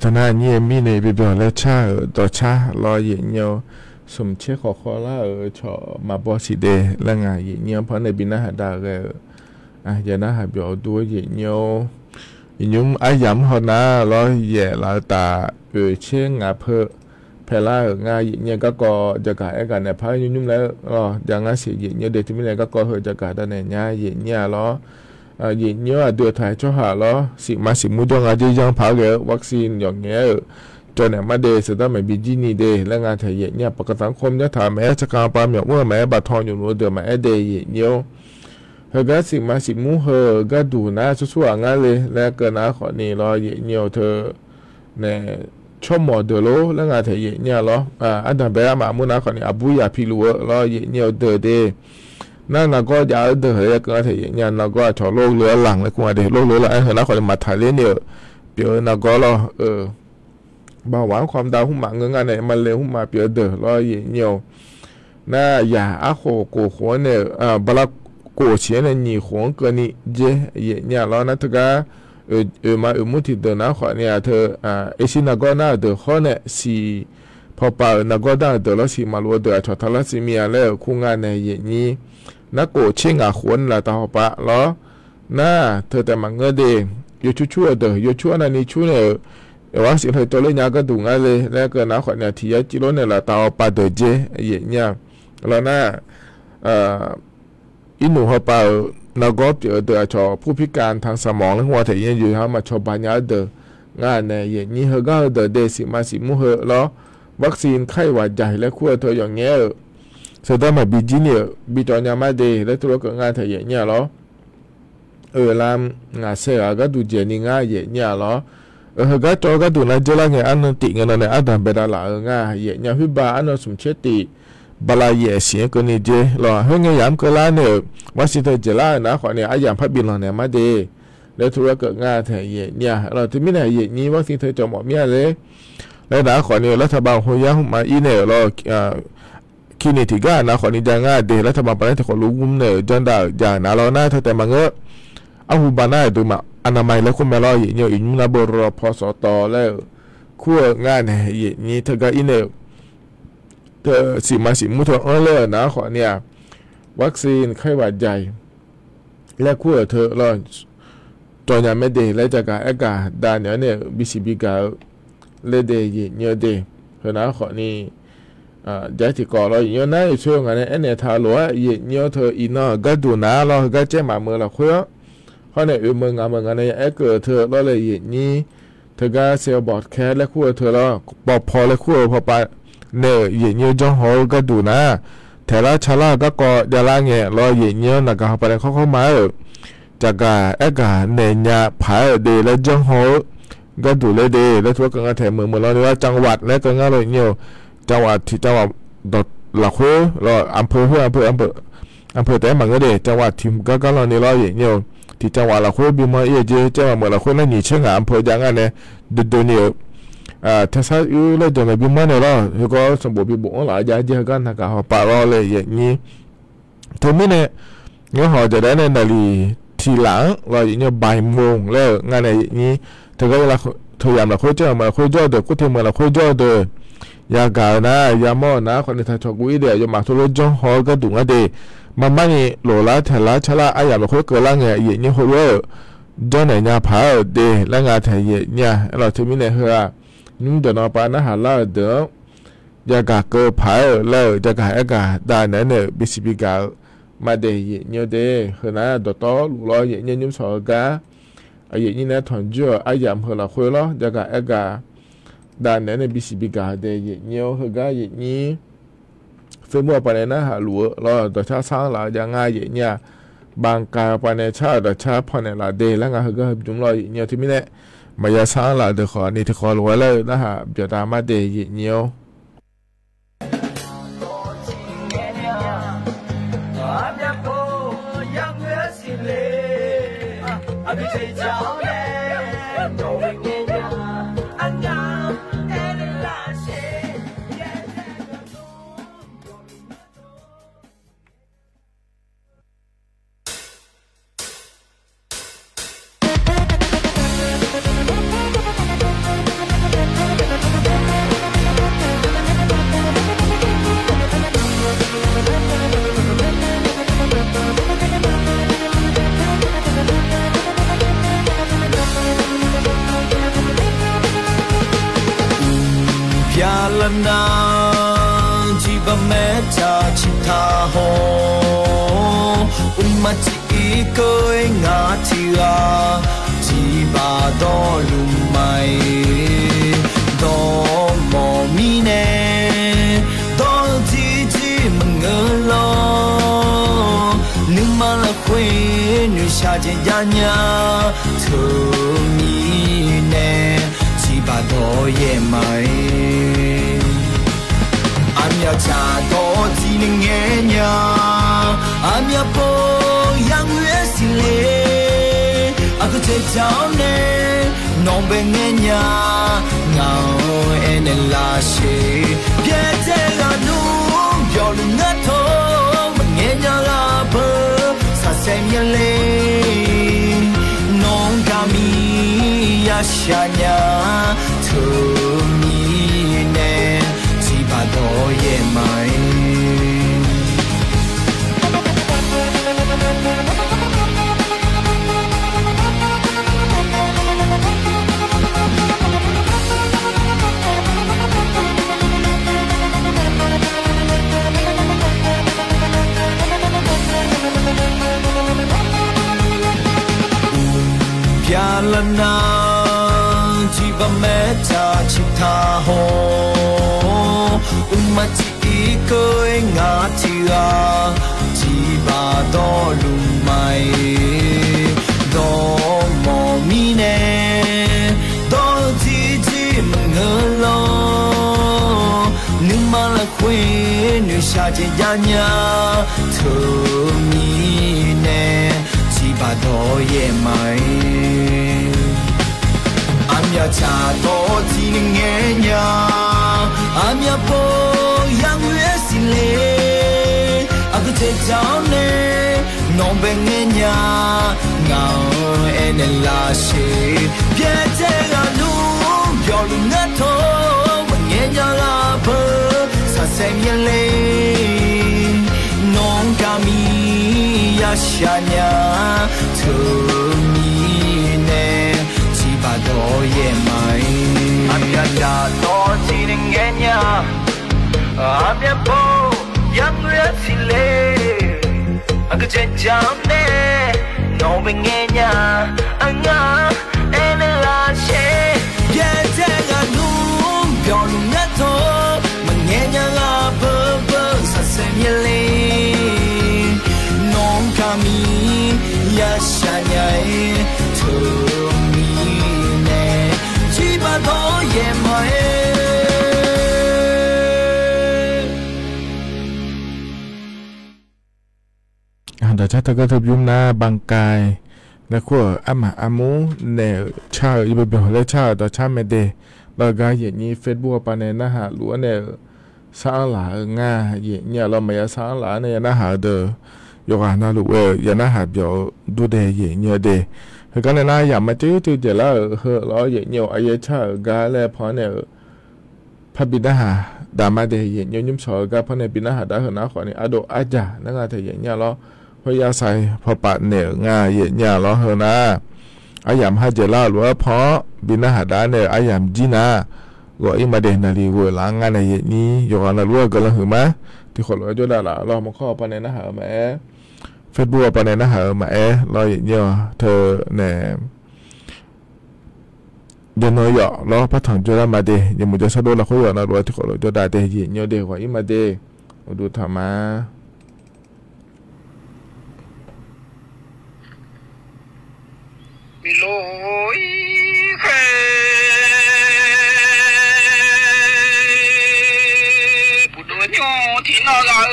Speaker 5: ทนาเนี่ยมีในเบียและชาต่อชารอเย็นเยาสมเชขอคอล่าชอมาบอสิเดและงานเย็นเยาเพราะในบินาหาดาเกอย่าน่าหาเบียวด้วยเย็นเยายุ่มอาย้ำเขาหน้ารอแย่ลาตาเช่งงาเพอเพล่างานเย็นเยาก็จะกายกันในพายุ่มแล้วอย่างงั้นเสียเย็นเยาเด็กที่ไม่เลยก็เหอจะกายได้ในเนี้ยเย็นเยาล้อเย็นเยอะเดือดถ่ายช่อหาล้อสิมาสิมุดงอาจีจังผาเกอวัคซีนอย่างเงี้ยจนเนี่ยมาเดสุดท้ายไม่บิจินีเดและงานถ่ายเย็นเนี่ยประกันสังคมเนี่ยถามแม้จะการปาเมียว่าแม้บัตรทองอยู่นู้นเดือดมาเดย์เย็นเยอะเฮก็สิมาสิมุเฮก็ดูนะชั่วๆงั้นเลยและเกินนะขอนี่ล้อเย็นเยอะเธอเนี่ยชั่วโมงเดือดล้อและงานถ่ายเย็นเนี่ยล้ออันดับแรกมามุนะขอนี่อาบุยาพิลัวล้อเย็นเยอะเดือดเดนั่นเราก็จะเดือดเลยก็ถืออย่างนั้นเราก็ชอบโลกเรือหลังเลยกูมาเดี๋ยวโลกเรือหลังเห็นแล้วคนมาถ่ายเล่นเนี่ยเปียเราก็เราบ่าวหวานความดาวหุ่มหมาเงินงานเนี่ยมันเร็วหุ่มมาเปียเดือดรอเยี่ยวน่าอย่าอาโคโกหัวเนี่ยบลักโกเชียเนี่ยหนีหัวเกินนี่เจเนี่ยเรานะทุกการมามุติเดินนะขอเนี่ยเธอเอชินาก็น่าเดือดข้อเนี่ยสีพอป่านาก็ได้เดือดแล้วสีมาลัวเดือดชดทะเลสีมีอะไรคู่งานในเย็นนี้นักโกเชิงขวนละตาหปะล้อน่าเธอแต่มังเงเดยชั่วเดยชั่วนั่นนี่ชั่วเนี่ยว่าสิ่งที่ตัวเล่นยาก็ดูง่ายเลยแล้วก็นักขวัญเนี่ยที่ยาจิโร่เนี่ยละตาหปะเดเจเย็นเนี่ยแล้วน่าอินูหปะนักก็เจอเดือดชอผู้พิการทางสมองและหัวใจยังอยู่เขามาชอบบรรยาเดงานในเย็นนี้เขาก็เดสิมาสิมุเหรอล้อวัคซีนไข้หวัดใหญ่และขั้วเธออย่างเงี้ยสุดท้ายมาบิจิเนี่ยบิจอยามาเดและตัวก็งานถ่ายเนี่ยล้อลามงานเสียก็ดูเจนี่ง่ายเนี่ยล้อก็จอก็ดูนะเจล่าเงี้ยอันนั้นติเงินนั่นอันนั้นเป็นอะไรง่ายเนี่ยพิบาอันนั้นสมเชติบลายเสียก็นี่เจล้อเฮ้ยยามก็ล้าเนี่ยว่าสิเธอเจล่านะขอเนี่ยอยามพับบินหล่อเนี่ยมาเดและตัวก็งานถ่ายเนี่ยเราที่ไม่ได้เนี่ยว่าสิเธอจะหมดเมียเลยและนะขอเนี่ยรัฐบาลหัวยามาอีเนี่ยเราคิดนี่ที่ก็นะขอนี่จะง่ายเดรัฐบาลปฏิขอรู้มุมเนี่ยจันดาอย่างน่าเราหน้าเธอแต่มาเงอะเอาหูบาน่าดูมาอนามัยแล้วคุณแม่รออย่างเงี้ยอีกมุนาบรอพอสตอแล้วขั้วง่ายเนี่ยอย่างนี้เธอก็อีเนี่ยเธอสิมาสิมุทอเลยนะขอเนี่ยวัคซีนไข้หวัดใหญ่และขั้วเธอรอจอยาไม่เดและจากการอากาศด้านเนี่ยบิสิบิกาเลเดย์อย่างเงี้ยเดเธอนะขอนี่ใจที่ก่อเราอย่างนั้นช่วงนั้นเนี่ยทาลัวเยี่ยเธออินก็ดูนะเราก็เจ้ามาเมื่อเราคุยเพราะเนี่ยเมืองเนี่ยเกิดเธอเราเลยอย่างนี้เธอก็เซลบอดแคสและคู่เธอเราบอกพอและคู่พอไปเนี่ยอย่างจังหวก็ดูนะแต่ละชาลาก็ก่อเดี๋ยวละเงี้ยเราอย่างนักการไปเขามาจากการกาเนี่ยผายเดและจังหวก็ดูเลยเดแล้วทั่วกันแถมเมืองเราเนี่ยว่าจังหวัดและก็งั้นเลยเนี่ยจังหวัดที่จังหวัดดอดหลักหัวเราอำเภอแต่มันก็เดจังหวัดที่ก็เราเนี่ยเราอย่างเงี้ยที่จังหวัดหลักหัวบิมาเยอะจังหวัดเมืองหลักหัวนั่นนี่เชื่ออำเภออย่างนั้นเนี่ยดูเนี่ยถ้าใช้อยู่แล้วจังหวัดบิมาเนี่ยเราก็สมบูรณ์บิบุหลายอย่างเยอะกันนะครับป่าเราเลยอย่างนี้ทั้งนี้เนี่ยเงี้ยเขาจะได้ในนาฬิทีหลังเราอย่างเงี้ยบ่ายโมงแล้วงานในนี้เธอก็เวลาเธอยามหลักหัวเจ้ามาหัวเจ้าเด็กก็เธอเมืองหลักหัวเจ้าเด็กยากานะยามอนะคนที่ทำชกุยเดียยมาทุลจงหอก็ดุงอเดมันไม่โหลละเถละชะละอายามเราคุยเกิดละเงี้ยอย่างนี้หัวจนไหนยาผาเดละงาไทยเนี่ยเราถึงมีเนี่ยเหรอนุ่งเดินออกไปนะหาละเดี๋ยวยากาเกิดผาแล้วจะกายอากาศได้เนี่ยบิสิบิกามาเดเนี่ยเดเหรอนะดอตอลูกล้อเนี่ยยุ่งสอก้าอย่างนี้นะถอนจ่ออายามเหรอเราคุยล้อจะกายอากาศด้านนั้นในบิสิบิกาเดย์เงี้ยวเหรอก็อย่างนี้เฟมัวไปในนะหาหลัวเราต่อชาสร้างหลายอย่างง่ายอย่างเงี้ยบางการไปในชาต่อชาพอในหลายเดย์แล้วงานเหรอก็จุ่มลอยอย่างเงี้ยที่ไม่ได้มายาสร้างหลายเดขอนี่ที่ขอหลัวเลยนะฮะเดี๋ยวตามมาเดย์อย่างเงี้ยว
Speaker 10: chỉ cười ngã chia chỉ ba đó lùm mày đó mò mi nè đó chỉ mình ngỡ lo nước mà là quê nước xa trên nhà nhà thương mi nè chỉ ba đó ye mày anh ya cha đó chỉ nên nghe nhà anh ya po yang nguyện xin lệ anh cứ chơi cháu nè nong bên nghe nhà ngào em là gì biết thế là đúng giờ đừng ngất thôi mình nghe nhà là bơ sa xem nhà lên nong kami ya xa nhà thương mi nè chỉ ba đó ye mày ya lần nào chỉ ba mẹ cha chỉ tha hồ mà chỉ cười ngã chia chỉ ba đó lùm mày đó mò mi nè đó chỉ mình ngỡ lo nước mà là quê nước xa trên nhà nhà thương mi nè chỉ ba đó ye mày anh ya cha đó chỉ nên nghe nhà anh ya po yang nguyện xin lệ anh cứ chơi cháu nè nong bên nghe nhà ngào em là gì biết thế là đúng giờ đừng ngất thôi mình nghe nhà là bơ sa xem nhà lên nong kami ya xa nhà thương mi nè chỉ ba đó ye mày anh ya cha đó chỉ nên nghe nhà anh ya po yang nguyện xin lệ anh cứ chơi cháu nè nong bên nghe nhà anh ngã em là gì biết thế là đúng giờ đừng ngất thôi mình nghe nhà là bơ bơ sa xem nhà lên nong kami ya xa nhảy thương mi nè chỉ ba đó ye mày
Speaker 5: đã chắc ta có thể dùng na bằng cài na của amu nè cha y bề bề cha đó cha mẹ đề là cái gì như Facebook pa nè na hạ lúa nè sáng là nga gì nhà lo mày sáng là nè na hạ được rồi na lúa giờ na hạ biểu đu đề gì nhiều đề cái này na giảm mà chứ giờ là lo gì nhiều ai cha cái là phò nè phát bị na hạ đã mà đề gì nhiều nhúm sỏi cái phò nè bị na hạ đã hơn na khỏi nè ado aja na cái thể gì nhà loพยาใส่พอปะเหนือง่ายเหยียดล้อเฮนะอายามให้เจล่าหรือว่าเพราะบินหาดาเนี่ยอายามจีน่าก็อีมาเดนนาลีวัวล้างงานในเหยียดนี้อยู่กันละรัวกันละหือมะที่คนเราจะได้ละเรามาข้อปะในนะหาแม่เฟซบุ๊กปะในนะหาแม่เราเหยียดเนี่ยเธอเนี่ยเดินน้อยอ่ะเราพัฒนาจะได้มาเดยังมุจะสะดวกละคุยกันละรัวที่คนเราจะได้เดเหยียดเนี่ยเดกว่าอีมาเดดูธรรมะ
Speaker 11: mi lối khê bút đuôi nhau thì nó là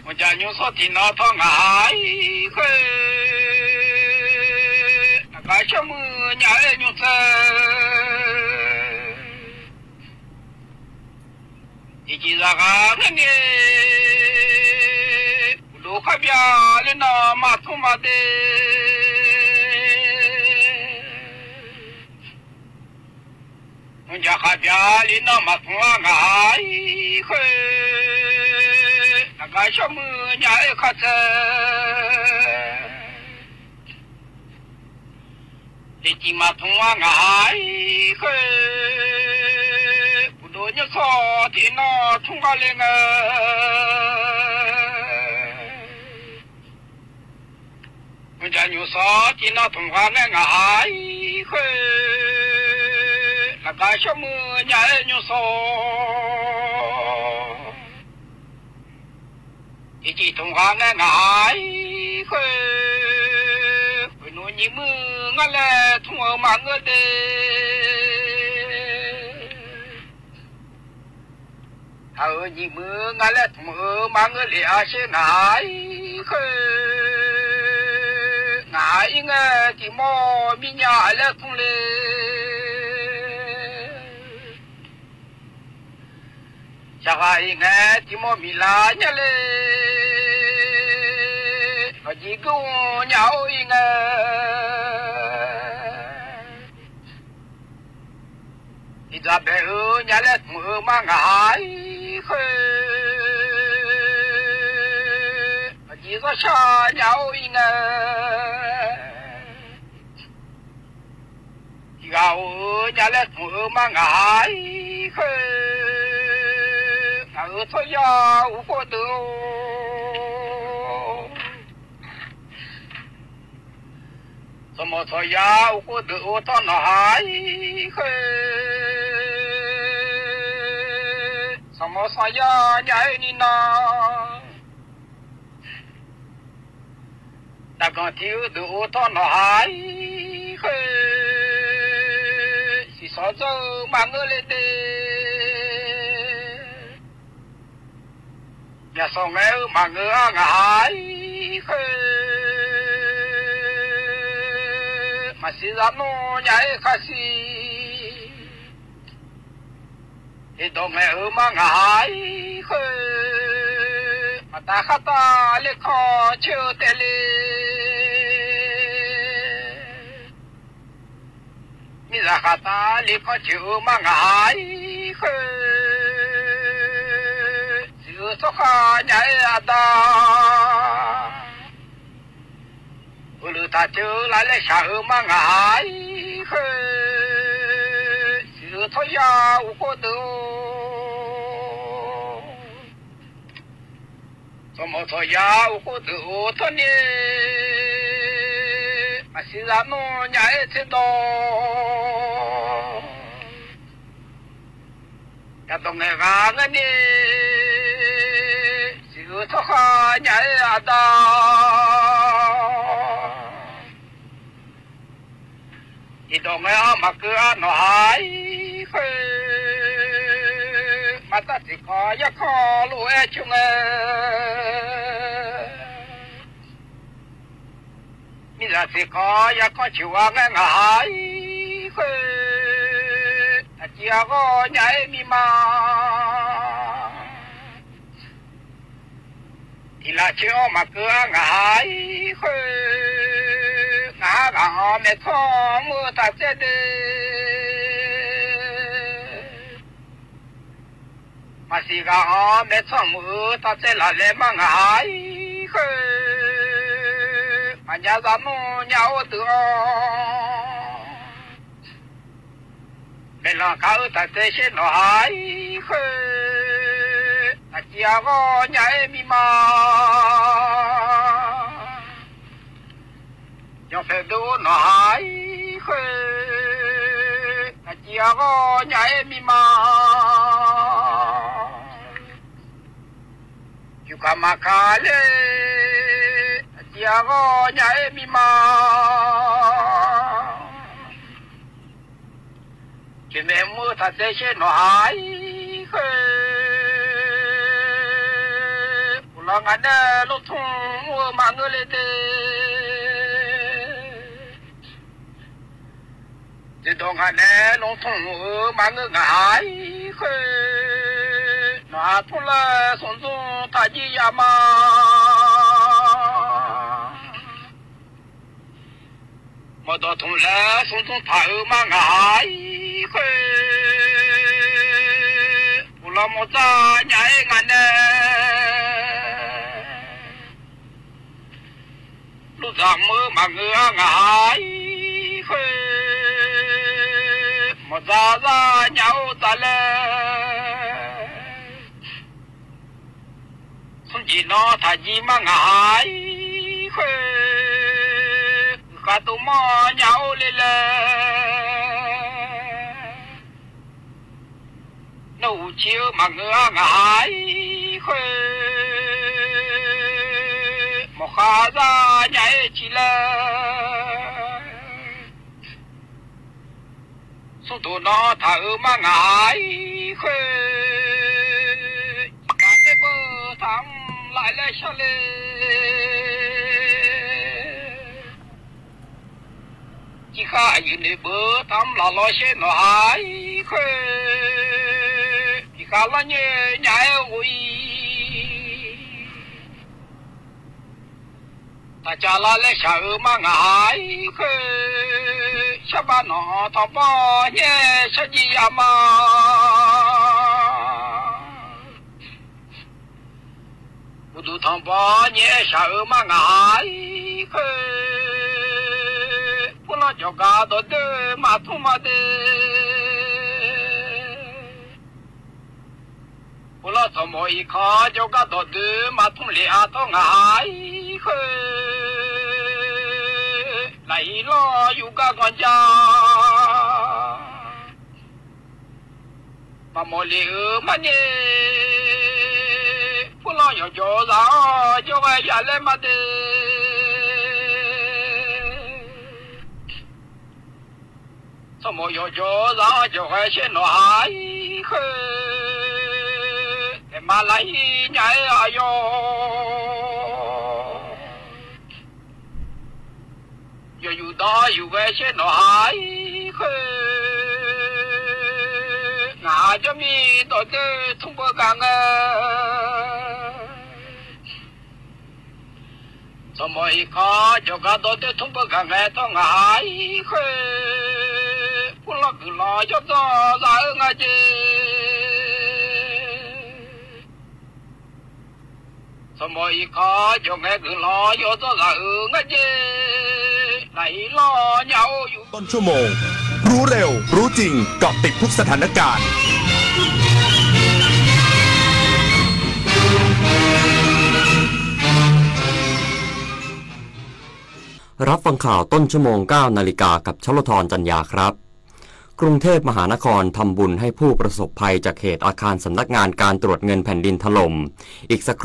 Speaker 11: mà cha nhau số thì nó thong ngại khê cái cho mưa nhảy lên nhau xe thì chỉ là cái thế này khai bia lên nó mà không mà đi nhà khai bia lên nó mà không ngại khơi là cái cho mưa nhảy khát thì chỉ mà không ngại khơi buổi nhớ so thì nó không có lên bây giờ nhớ so thì nó không có lên ngài khơi là cái số mưa nhảy nhớ so thì chỉ không có lên ngài khơi với nó như mưa ngã lệ không ở mà ngỡ đây ở như mưa ngã lệ mưa mà ngỡ lệ sẽ ngại khơi ngại nghe chỉ mò mi nhà lệ không lệ chả phải nghe chỉ mò mi lá nhà lệ ở chỉ cứ nhau nghe thì ra bé nhà lệ mưa mà ngại khơi chỉ có xa nhau nghe thì gạo nhà lệ mưa mà ngại khơi ở thôi giàu có được什么错呀？我都到哪里去？什么啥呀？伢你呢？那个丢都到哪里去？是啥子忙个来的？呀，上来忙个哪里去？masih rano nyai kasih itu memang hai ke mata kata lekho cutele misa kata lekho cuma hai ke siu soka nyai ada ulu ta chưa lại lấy sợ mà ngại sự thôi ya của tôi cho một thôi ya của tôi thôi nè mà xí ra nó nhảy thế đó cái đồng này gà cái nè sự thôi ha nhảy à da itu mah maka no hai khơi mà ta chỉ có ya khó lúa chung mi ra chỉ có ya khó chịu ăn hai khơi ta chỉ có nhảy mi mà thì là chịu mà cứ ăn hai khơi ngã gà mẹ thong mưa ta chết đi mà xì gà mẹ thong mưa ta chết là lẽ mà ngái khơi mà nhà ra nó nhau từ mẹ là cá ta chết sẽ nó hái khơi ta chia có nhảy mi mà cho phép đủ nó hái khơi ta chia có nhảy mi mà chú cả mà cá lê ta chia có nhảy mi mà chỉ mẹ mua ta sẽ nó hái khơi là ngã đê lúc thùng mua mà người lên chỉ đồng hành nè long thùng mà ngơ ngái khơi nó thùng là sống dung ta gì ya mà mà đó thùng là sống dung ta mà ngái khơi là một gia nhảy ngàn nè lúc giảm mưa mà ngơ ngái khơi một gia nhau ta lên คุณจีนอถ้าจีมังหายเคยกาตุมอเหยาเลยเลยนูเชียวมังเงือหายเคยมอขาซาใหญ่ชิเลสุดตัวนอถ้ามังหายเคยกาเตเบอร์ทำหลายเลยชะเลจีข้าอยู่ในเบอร์ทำหล่อลอยเช่นหายเคยจีข้าละเนี่ยใหญ่อุ้ยถ้าจะละเล็กชามังหายเคยชาวบ้านนอทอปอเนี่ยชะจีอามาบุตรทอปอเนี่ยชามังหายเคยพวกเราจะกาตัวเดิมมาทุ่มมาเดพวกเราสมัยข้าจะกาตัวเดิมมาทุ่มเลี้ยต้องหายเคยไหลล้ออยู่กับคนจ้าปะโมลีมันเนี่ยพวกเราอย่าโจซาจะไปอย่าเล่นมาเดสมัยอย่าโจซาจะไปเช่นหายเคยแต่มาไหลใหญ่อายุอยู่ต่ออยู่เวเช่นหายเคยงาจะมีตัวเดินทุ่งเบิกกังสมัยข้าจะกระโดดเดินทุ่งเบิกกังต้องหายเคยพวกเราคือรอจะต่อสายงาเจสมัยข้าจะแค่คือรอจะต่อสายงาเจไหลล้อเหยาอยู่
Speaker 12: ต้นชั่วโมงรู้เร็วรู้จริงเกาะติดทุกสถานการณ์
Speaker 13: รับฟังข่าวต้นชั่วโมง 9 นาฬิกากับชลธรจัญญาครับกรุงเทพมหานครทำบุญให้ผู้ประสบภัยจากเหตุอาคารสำนักงานการตรวจเงินแผ่นดินถล่มอีกสัก